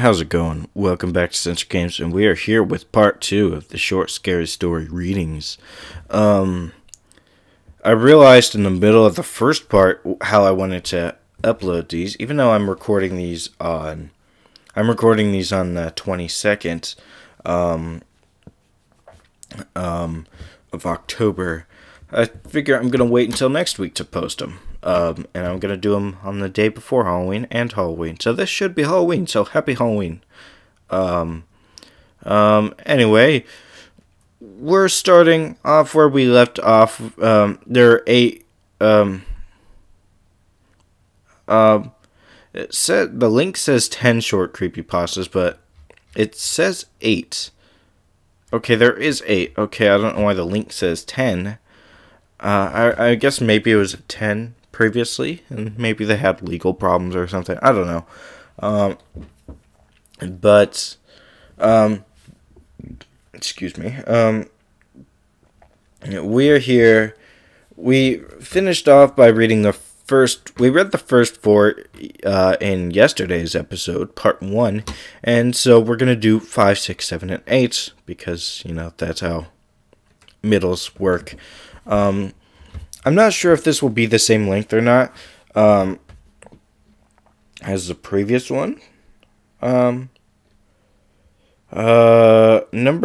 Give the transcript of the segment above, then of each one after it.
How's it going? Welcome back to CentialGames, and we are here with part 2 of the short scary story readings. I realized in the middle of the first part how I wanted to upload these, even though I'm recording these on the 22nd of October. I figure I'm gonna wait until next week to post them. And I'm going to do them on the day before Halloween and Halloween. So this should be Halloween, so happy Halloween. Anyway, we're starting off where we left off. There are 8, it said, the link says 10 short creepypastas, but it says 8. Okay, there is 8. Okay, I don't know why the link says 10. I guess maybe it was 10 previously, and maybe they had legal problems or something. I don't know. Excuse me. We are here. We finished off by reading the first. We read the first 4 in yesterday's episode, part 1, and so we're gonna do 5, 6, 7, and 8 because that's how middles work. I'm not sure if this will be the same length or not as the previous one. Number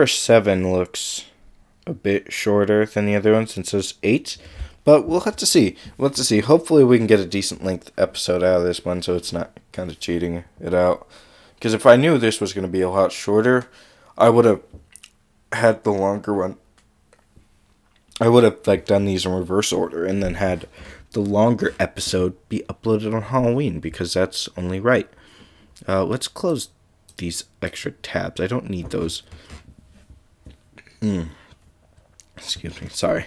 7 looks a bit shorter than the other one since it says 8, but we'll have to see. We'll have to see. Hopefully we can get a decent length episode out of this one so it's not kind of cheating it out. Because if I knew this was going to be a lot shorter, I would have had the longer one. I would have done these in reverse order and then had the longer episode be uploaded on Halloween because that's only right. Let's close these extra tabs. I don't need those. Excuse me. Sorry.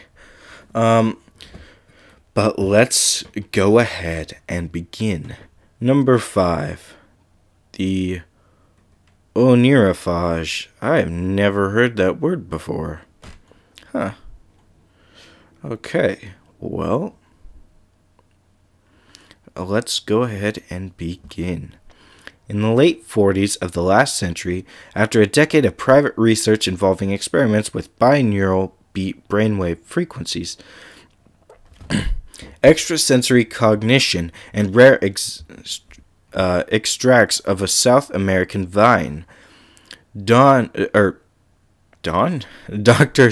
But let's go ahead and begin. Number 5. The Oneirophage. I have never heard that word before. Huh. Okay, well, let's go ahead and begin. In the late 40s of the last century, after a decade of private research involving experiments with binaural beat brainwave frequencies, extrasensory cognition, and rare extracts of a South American vine, Dr.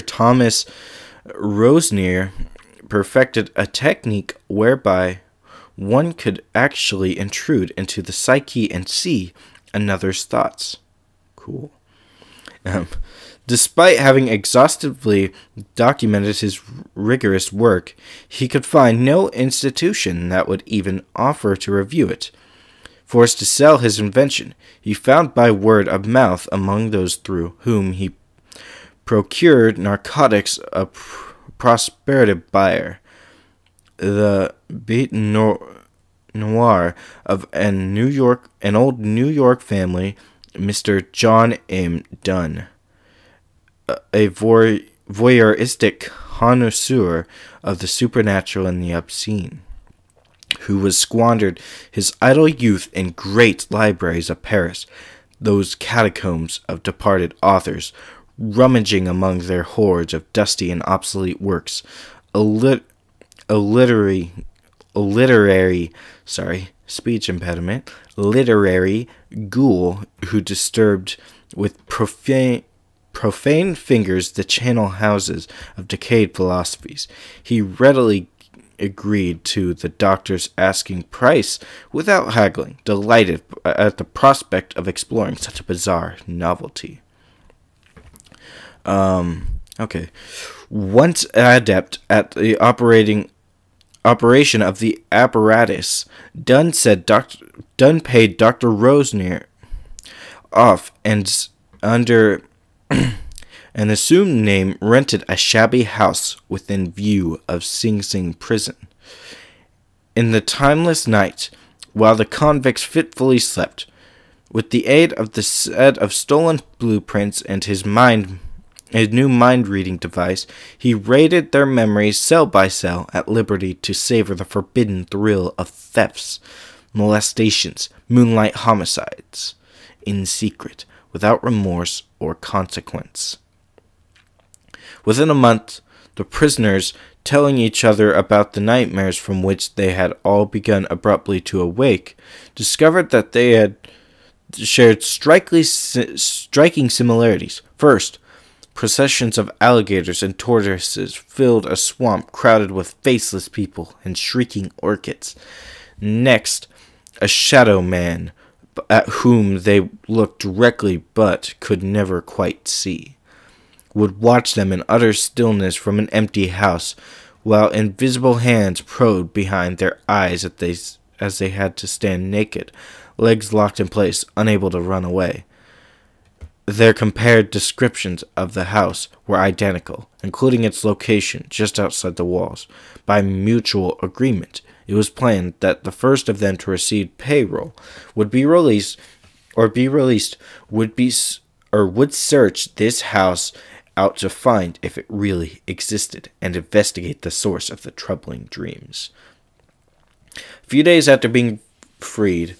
Thomas Rosnier perfected a technique whereby one could actually intrude into the psyche and see another's thoughts. Cool. Despite having exhaustively documented his rigorous work, he could find no institution that would even offer to review it. Forced to sell his invention, he found by word of mouth among those through whom he procured narcotics a prosperative buyer. The bête noire of an old New York family, Mr. John M. Dunn, a voyeuristic connoisseur of the supernatural and the obscene, who was squandered his idle youth in great libraries of Paris, those catacombs of departed authors, rummaging among their hordes of dusty and obsolete works, a literary ghoul who disturbed with profane fingers the channel houses of decayed philosophies. He readily agreed to the doctor's asking price without haggling, delighted at the prospect of exploring such a bizarre novelty. Okay. Once adept at the operation of the apparatus, Dunn paid Dr. Rosnier off and under an assumed name rented a shabby house within view of Sing Sing prison. In the timeless night, while the convicts fitfully slept, with the aid of the set of stolen blueprints and his new mind-reading device, he raided their memories cell by cell at liberty to savor the forbidden thrill of thefts, molestations, moonlight homicides, in secret, without remorse or consequence. Within a month, the prisoners, telling each other about the nightmares from which they had all begun abruptly to awake, discovered that they had shared striking similarities. First, processions of alligators and tortoises filled a swamp crowded with faceless people and shrieking orchids. Next, a shadow man at whom they looked directly but could never quite see would watch them in utter stillness from an empty house, while invisible hands probed behind their eyes as they had to stand naked, legs locked in place, unable to run away. Their compared descriptions of the house were identical, including its location just outside the walls. By mutual agreement, it was planned that the first of them to receive payroll would would search this house out to find if it really existed and investigate the source of the troubling dreams. A few days after being freed,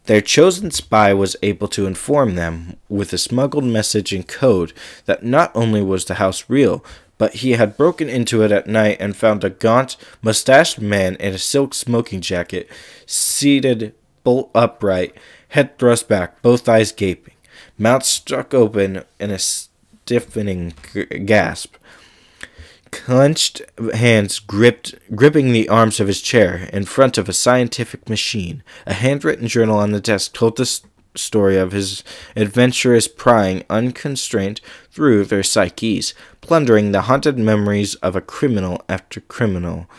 their chosen spy was able to inform them with a smuggled message in code that not only was the house real, but he had broken into it at night and found a gaunt, mustached man in a silk smoking jacket, seated bolt upright, head thrust back, both eyes gaping, mouth struck open in a stiffening gasp. Clenched hands gripping the arms of his chair in front of a scientific machine. A handwritten journal on the desk told the story of his adventurous prying unconstrained through their psyches, plundering the haunted memories of a criminal after criminal,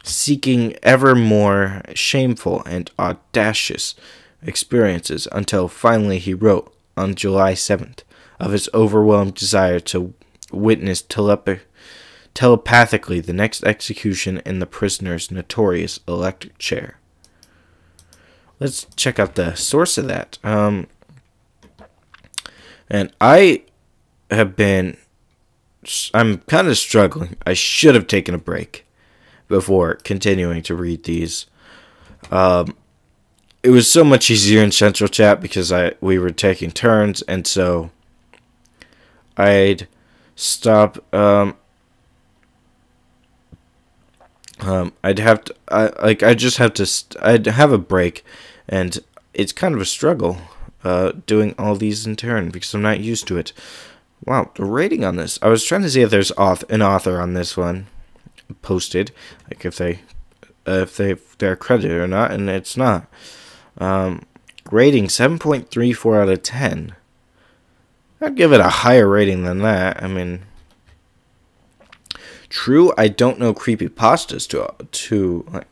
seeking ever more shameful and audacious experiences until finally he wrote, on July 7th, of his overwhelmed desire to witness telepathically the next execution in the prisoner's notorious electric chair. Let's check out the source of that. And I'm kind of struggling. I should have taken a break before continuing to read these. It was so much easier in Central Chat because we were taking turns, and so I'd stop. I'd have a break, and it's kind of a struggle doing all these in turn because I'm not used to it. Wow, the rating on this. I was trying to see if there's an author on this one posted, like if they're credited or not, and it's not. Rating 7.34 out of 10. I'd give it a higher rating than that. I mean, true, I don't know creepypastas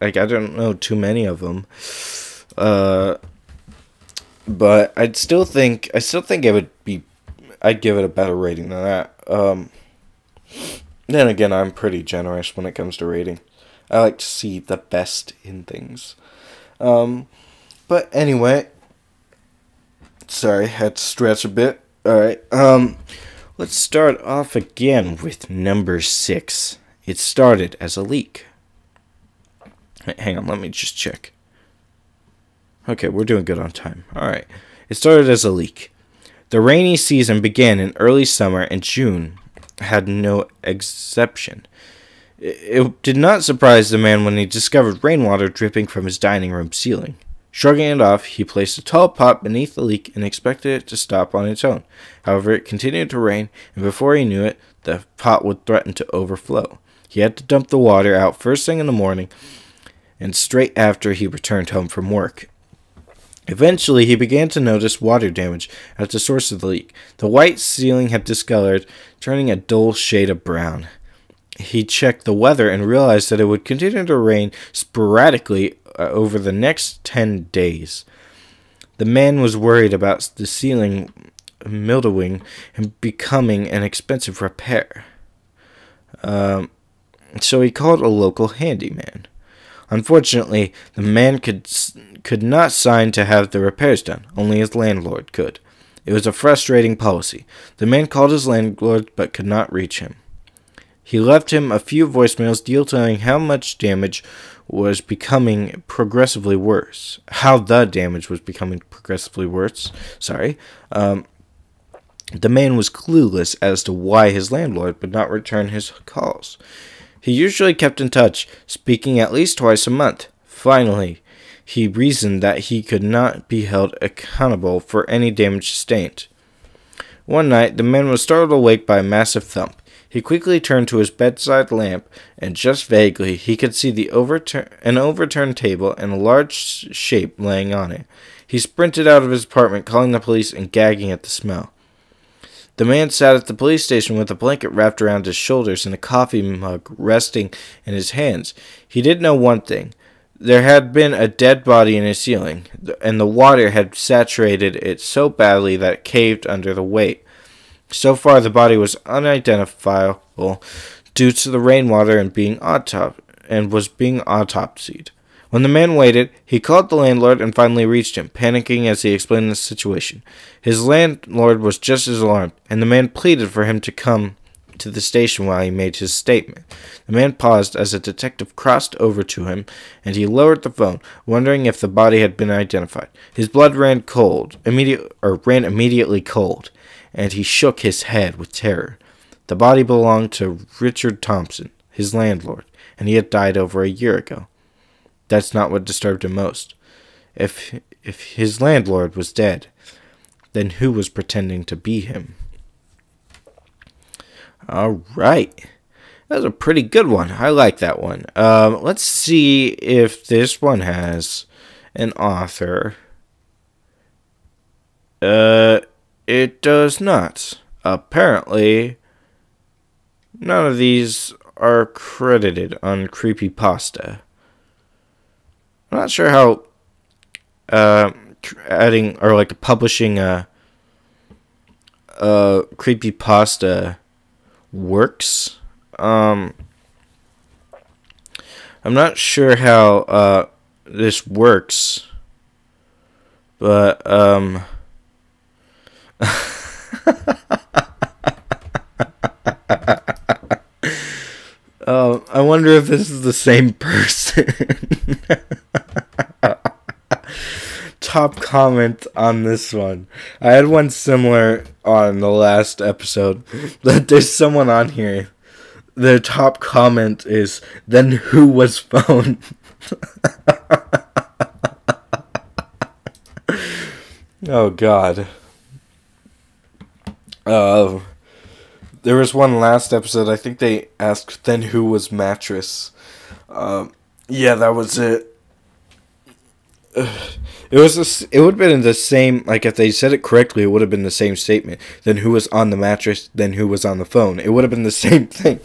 I don't know too many of them. But I'd still think I'd give it a better rating than that. Then again, I'm pretty generous when it comes to rating. I like to see the best in things. But anyway, sorry, had to stretch a bit. Alright, let's start off again with number 6. It started as a leak. Hang on, let me just check. Okay, we're doing good on time. Alright, it started as a leak. The rainy season began in early summer, and June had no exception. It did not surprise the man when he discovered rainwater dripping from his dining room ceiling. Shrugging it off, he placed a tall pot beneath the leak and expected it to stop on its own. However, it continued to rain, and before he knew it, the pot would threaten to overflow. He had to dump the water out first thing in the morning, and straight after he returned home from work. Eventually, he began to notice water damage at the source of the leak. The white ceiling had discolored, turning a dull shade of brown. He checked the weather and realized that it would continue to rain sporadically over the next 10 days. The man was worried about the ceiling mildewing and becoming an expensive repair. So he called a local handyman. Unfortunately, the man could not sign to have the repairs done. Only his landlord could. It was a frustrating policy. The man called his landlord but could not reach him. He left him a few voicemails detailing how much damage was becoming progressively worse. How the damage was becoming progressively worse. Sorry. The man was clueless as to why his landlord would not return his calls. He usually kept in touch, speaking at least twice a month. Finally, he reasoned that he could not be held accountable for any damage sustained. One night, the man was startled awake by a massive thump. He quickly turned to his bedside lamp, and just vaguely he could see an overturned table and a large shape laying on it. He sprinted out of his apartment, calling the police and gagging at the smell. The man sat at the police station with a blanket wrapped around his shoulders and a coffee mug resting in his hands. He did know one thing. There had been a dead body in his ceiling, and the water had saturated it so badly that it caved under the weight. So far, the body was unidentifiable due to the rainwater and was being autopsied. When the man waited, he called the landlord and finally reached him, panicking as he explained the situation. His landlord was just as alarmed, and the man pleaded for him to come to the station while he made his statement. The man paused as a detective crossed over to him, and he lowered the phone, wondering if the body had been identified. His blood ran immediately cold, and he shook his head with terror. The body belonged to Richard Thompson, his landlord, and he had died over a year ago. That's not what disturbed him most. If his landlord was dead, then who was pretending to be him? All right. That was a pretty good one. I like that one. Let's see if this one has an author. It does not. Apparently, none of these are credited on Creepypasta. I'm not sure how adding or like publishing a creepypasta works. I'm not sure how this works, but I wonder if this is the same person. Top comment on this one. I had one similar on the last episode. But there's someone on here. Their top comment is, "Then who was phone?" Oh God. There was one last episode. I think they asked, "Then who was mattress?" Yeah, that was it. It would have been the same, like if they said it correctly, it would have been the same statement. Then who was on the mattress, then who was on the phone. It would have been the same thing.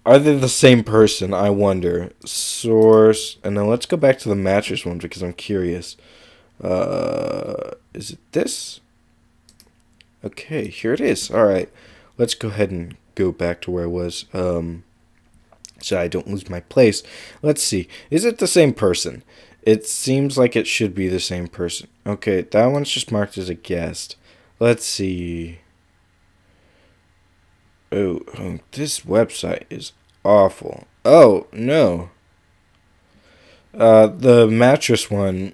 Are they the same person? I wonder. Source. And then let's go back to the mattress one because I'm curious. Is it this? Okay, here it is. Alright. Let's go ahead and go back to where I was. So I don't lose my place. Let's see. Is it the same person? It seems like it should be the same person. Okay, that one's just marked as a guest. Let's see. Oh, this website is awful. Oh, no. The mattress one,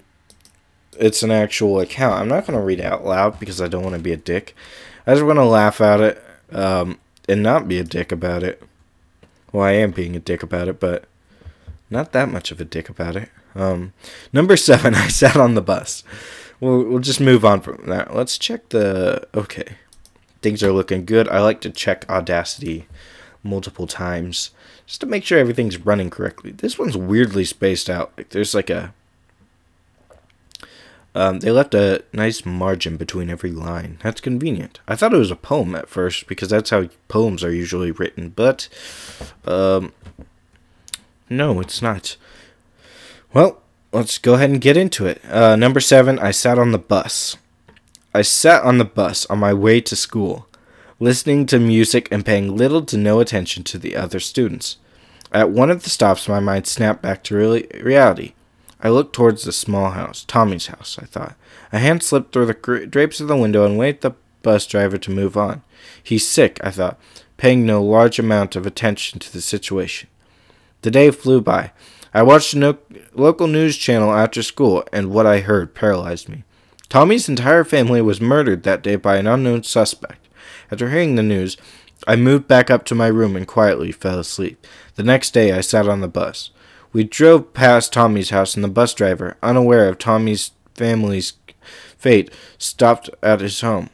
it's an actual account. I'm not going to read it out loud because I don't want to be a dick. I just want to laugh at it and not be a dick about it. Well, I am being a dick about it, but not that much of a dick about it. Number 7, I sat on the bus. We'll just move on from that. Let's check the... Okay. Things are looking good. I like to check Audacity multiple times just to make sure everything's running correctly. This one's weirdly spaced out. Like there's like a... they left a nice margin between every line. That's convenient. I thought it was a poem at first because that's how poems are usually written, but no, it's not. Well, let's go ahead and get into it. Number 7, I sat on the bus. I sat on the bus on my way to school, listening to music and paying little to no attention to the other students. At one of the stops, my mind snapped back to reality. I looked towards the small house, Tommy's house, I thought. A hand slipped through the drapes of the window and waved the bus driver to move on. He's sick, I thought. paying no large amount of attention to the situation. The day flew by. I watched a local news channel after school, and what I heard paralyzed me. Tommy's entire family was murdered that day by an unknown suspect. After hearing the news, I moved back up to my room and quietly fell asleep. The next day, I sat on the bus. We drove past Tommy's house, and the bus driver, unaware of Tommy's family's fate, stopped at his home.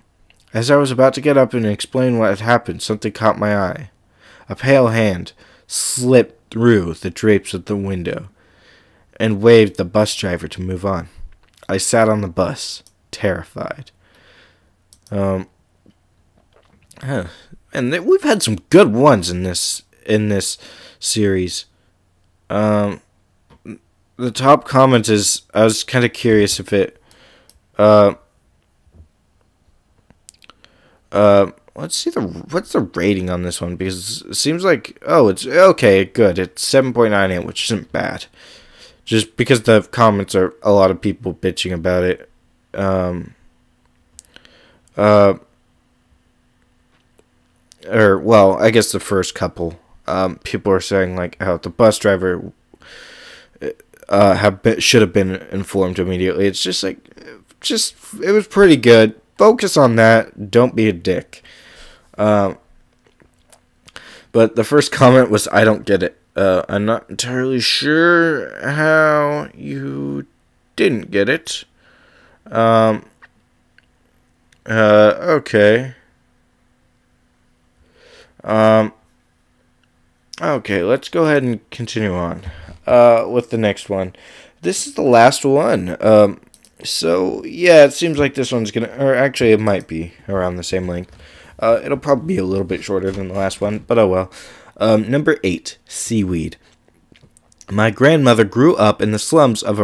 As I was about to get up and explain what had happened, something caught my eye. A pale hand slipped through the drapes of the window and waved the bus driver to move on. I sat on the bus, terrified. And we've had some good ones in this series. The top comment is, I was kind of curious if it let's see what's the rating on this one, because it seems like, oh, it's okay, good. It's 7.98, which isn't bad. Just because the comments are a lot of people bitching about it. Or, well, I guess the first couple, people are saying, like, how the bus driver should have been informed immediately. It's just like, it was pretty good. Focus on that. Don't be a dick. But the first comment was, I don't get it. I'm not entirely sure how you didn't get it. Okay. Okay, let's go ahead and continue on with the next one. This is the last one. So, yeah, it seems like this one's or actually it might be around the same length. It'll probably be a little bit shorter than the last one, but oh well. Number 8, seaweed. My grandmother grew up in the slums of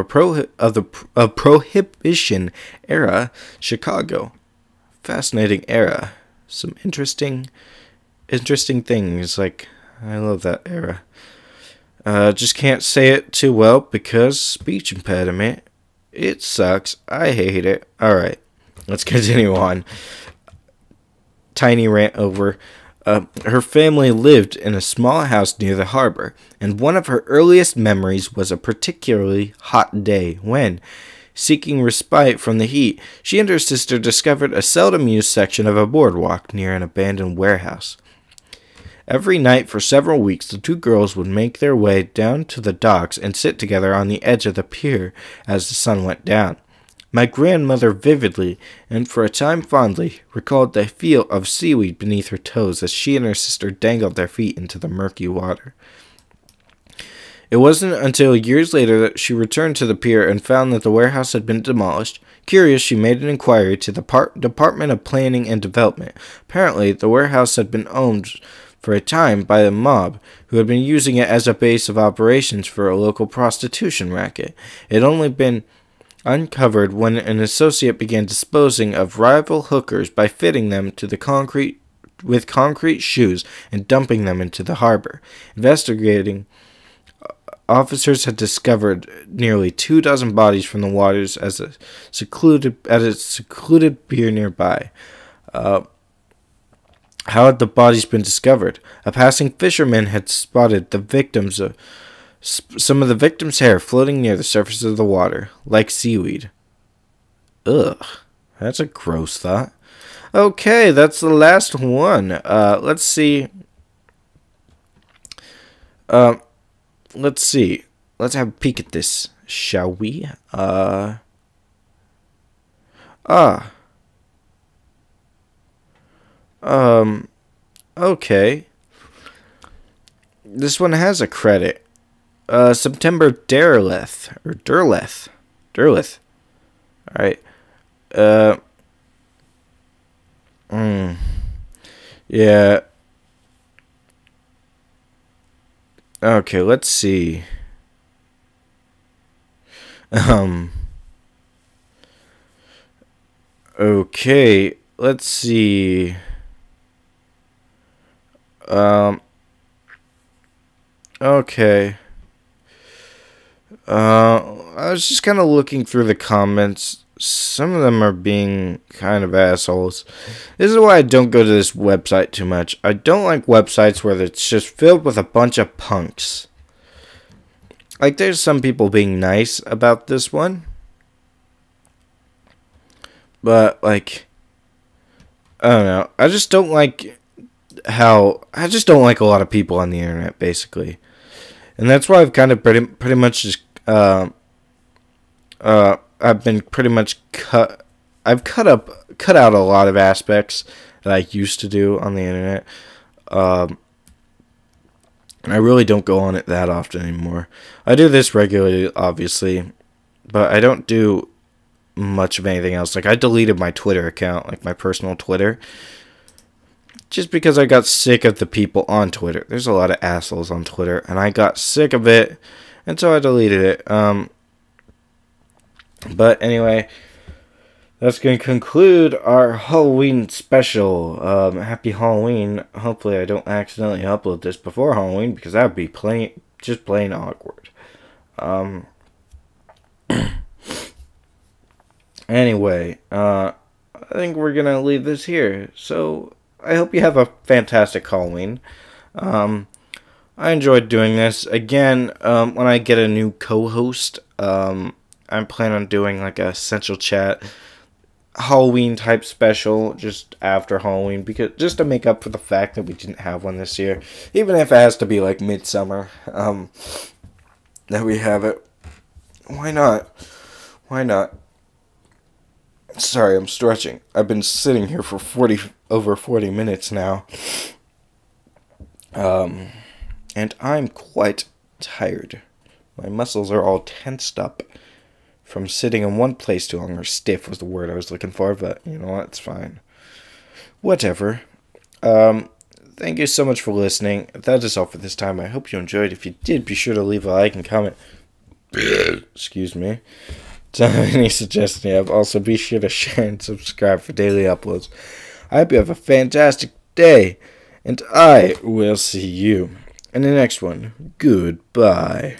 Prohibition era Chicago. Fascinating era. Some interesting things. Like, I love that era. Just can't say it too well because speech impediment. It sucks. I hate it. Alright, let's continue on. Tiny rant over. Her family lived in a small house near the harbor, and one of her earliest memories was a particularly hot day when, seeking respite from the heat, she and her sister discovered a seldom used section of a boardwalk near an abandoned warehouse. Every night for several weeks, the two girls would make their way down to the docks and sit together on the edge of the pier as the sun went down. My grandmother vividly, and for a time fondly, recalled the feel of seaweed beneath her toes as she and her sister dangled their feet into the murky water. It wasn't until years later that she returned to the pier and found that the warehouse had been demolished. Curious, she made an inquiry to the Department of Planning and Development. Apparently, the warehouse had been owned for a time by a mob who had been using it as a base of operations for a local prostitution racket. It had only been uncovered when an associate began disposing of rival hookers by fitting them to the concrete shoes and dumping them into the harbor. Investigating officers had discovered nearly 24 bodies from the waters at a secluded pier nearby. How had the bodies been discovered? A passing fisherman had spotted some of the victims' hair floating near the surface of the water, like seaweed. Ugh, that's a gross thought. Okay, that's the last one. Let's see. Let's see. Let's have a peek at this, shall we? Okay. This one has a credit. September Derleth. Alright. Yeah. Okay, let's see. Okay, let's see. Okay. I was just kind of looking through the comments some of them are being kind of assholes. This is why I don't go to this website too much. I don't like websites where it's just filled with a bunch of punks. Like, there's some people being nice about this one. But, like, I don't know. I just don't like a lot of people on the internet, basically. And that's why I've kind of pretty much just, I've been pretty much cut out a lot of aspects that I used to do on the internet. And I really don't go on it that often anymore. I do this regularly, obviously, but I don't do much of anything else. Like, I deleted my Twitter account, like my personal Twitter, just because I got sick of the people on Twitter. There's a lot of assholes on Twitter, and I got sick of it, and so I deleted it. But anyway, that's going to conclude our Halloween special. Happy Halloween. Hopefully I don't accidentally upload this before Halloween, because that would be just plain awkward. Anyway, I think we're going to leave this here. So, I hope you have a fantastic Halloween. I enjoyed doing this. Again, when I get a new co-host, I'm planning on doing like a Central Chat Halloween type special just after Halloween, because just to make up for the fact that we didn't have one this year, even if it has to be like midsummer, that we have it. Why not? Sorry, I'm stretching. I've been sitting here for over 40 minutes now. And I'm quite tired. My muscles are all tensed up from sitting in one place too long, or stiff was the word I was looking for, but you know what, it's fine. Whatever. Thank you so much for listening. That is all for this time. I hope you enjoyed. If you did, be sure to leave a like and comment. Excuse me. Tell me any suggestions you have. Also, be sure to share and subscribe for daily uploads. I hope you have a fantastic day, and I will see you in the next one. Goodbye.